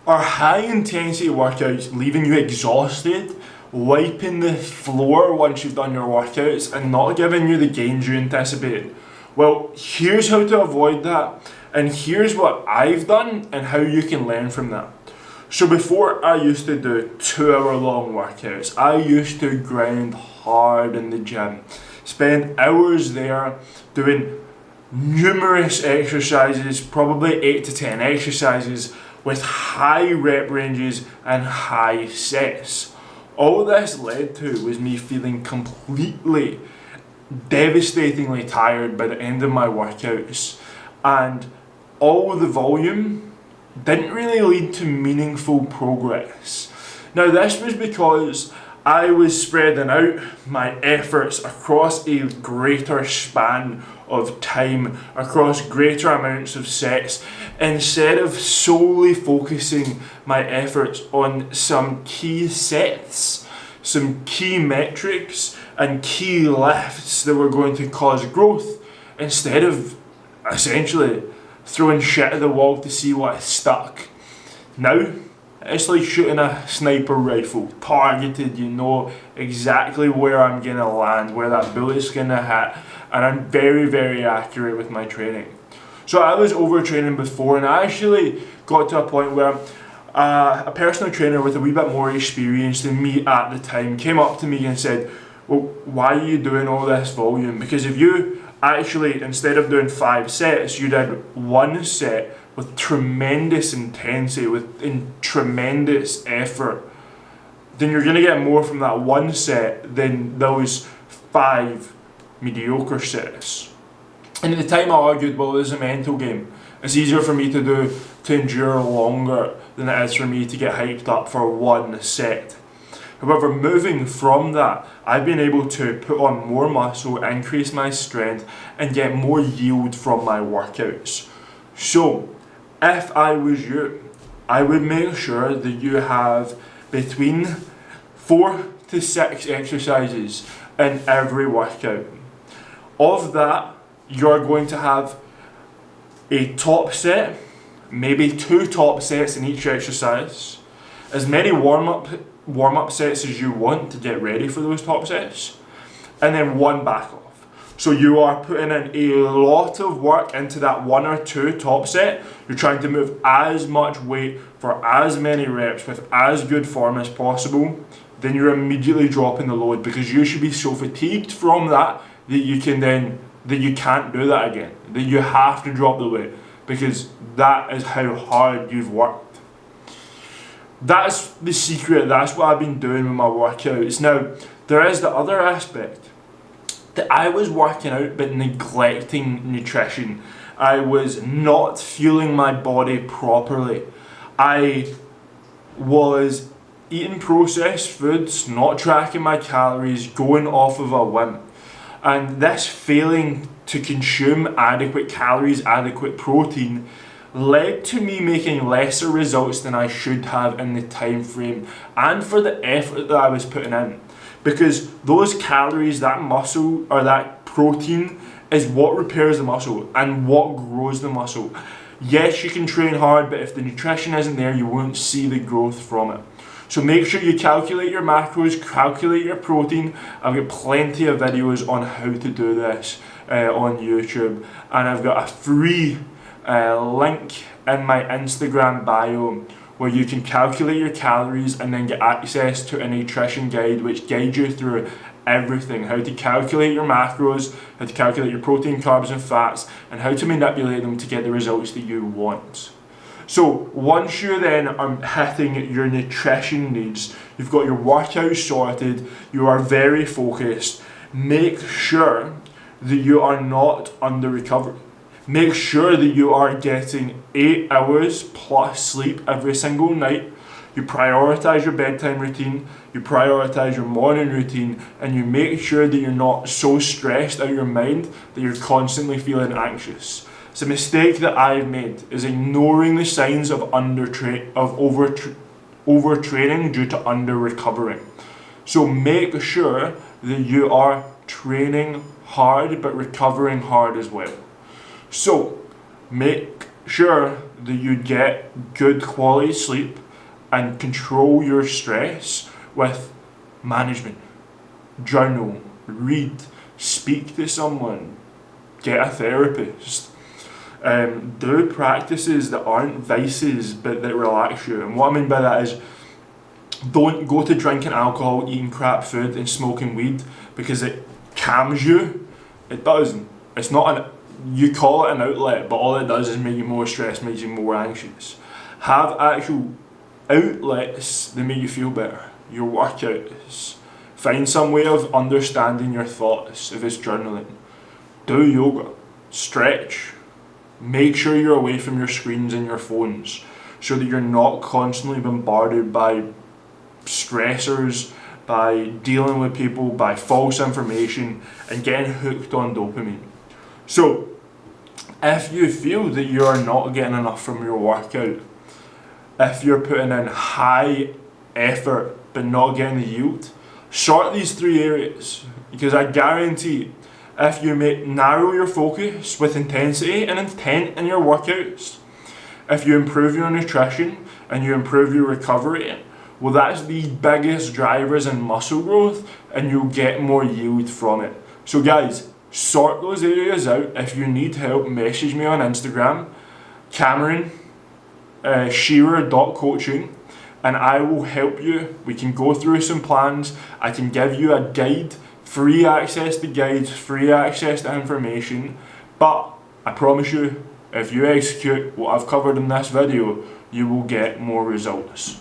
Are high intensity workouts leaving you exhausted, wiping the floor once you've done your workouts, and not giving you the gains you anticipated? Well, here's how to avoid that, and here's what I've done and how you can learn from that. So before, I used to do 2-hour long workouts. I used to grind hard in the gym, spend hours there doing numerous exercises, probably 8 to 10 exercises with high rep ranges and high sets. All this led to was me feeling completely, devastatingly tired by the end of my workouts, and all the volume didn't really lead to meaningful progress. Now, this was because I was spreading out my efforts across a greater span of time, across greater amounts of sets, instead of solely focusing my efforts on some key sets, some key metrics and key lifts that were going to cause growth, instead of essentially throwing shit at the wall to see what stuck. Now, it's like shooting a sniper rifle, targeted. You know exactly where I'm gonna land, where that bullet's gonna hit, and I'm very, very accurate with my training. So I was overtraining before, and I actually got to a point where a personal trainer with a wee bit more experience than me at the time came up to me and said, well, why are you doing all this volume? Because if you actually, instead of doing 5 sets, you did 1 set with tremendous intensity, tremendous effort, then you're going to get more from that 1 set than those 5 mediocre sets. And at the time I argued, well, it's a mental game. It's easier for me to endure longer than it is for me to get hyped up for 1 set. However, moving from that, I've been able to put on more muscle, increase my strength, and get more yield from my workouts. So, if I was you, I would make sure that you have between 4 to 6 exercises in every workout. Of that, you're going to have a top set, maybe 2 top sets in each exercise, as many warm-up sets as you want to get ready for those top sets, and then 1 back off. So you are putting in a lot of work into that 1 or 2 top set. You're trying to move as much weight for as many reps with as good form as possible. Then you're immediately dropping the load, because you should be so fatigued from that that you can't do that again. That you have to drop the weight, because that is how hard you've worked. That's the secret. That's what I've been doing with my workouts. Now, there is the other aspect that I was working out but neglecting nutrition. I was not fueling my body properly. I was eating processed foods, not tracking my calories, going off of a whim. And this failing to consume adequate calories, adequate protein, led to me making lesser results than I should have in the time frame and for the effort that I was putting in. Because those calories, that muscle or that protein, is what repairs the muscle and what grows the muscle. Yes, you can train hard, but if the nutrition isn't there, you won't see the growth from it. So make sure you calculate your macros, calculate your protein. I've got plenty of videos on how to do this on YouTube, and I've got a free link in my Instagram bio where you can calculate your calories and then get access to a nutrition guide which guides you through everything: how to calculate your macros, how to calculate your protein, carbs and fats, and how to manipulate them to get the results that you want. So once you then are hitting your nutrition needs, you've got your workout sorted, you are very focused, make sure that you are not under recovery. Make sure that you are getting 8 hours plus sleep every single night. You prioritize your bedtime routine, you prioritize your morning routine, and you make sure that you're not so stressed out of your mind that you're constantly feeling anxious. It's a mistake that I've made, is ignoring the signs of overtraining due to under-recovering. So make sure that you are training hard but recovering hard as well. So make sure that you get good quality sleep and control your stress with management. Journal, read, speak to someone, get a therapist. Do practices that aren't vices but that relax you. And what I mean by that is, don't go to drinking alcohol, eating crap food and smoking weed because it calms you. It doesn't. It's not you call it an outlet, but all it does is make you more stressed, makes you more anxious. Have actual outlets that make you feel better. Your workouts. Find some way of understanding your thoughts. If it's journaling, do yoga, stretch. Make sure you're away from your screens and your phones so that you're not constantly bombarded by stressors, by dealing with people, by false information and getting hooked on dopamine. So if you feel that you are not getting enough from your workout, if you're putting in high effort but not getting the yield, sort these 3 areas, because I guarantee if you narrow your focus with intensity and intent in your workouts, if you improve your nutrition and you improve your recovery, well, that's the biggest drivers in muscle growth and you'll get more yield from it. So guys, sort those areas out. If you need help, message me on Instagram, Cameron Shearer.coaching, and I will help you. We can go through some plans. I can give you a guide, free access to guides, free access to information, but I promise you, if you execute what I've covered in this video, you will get more results.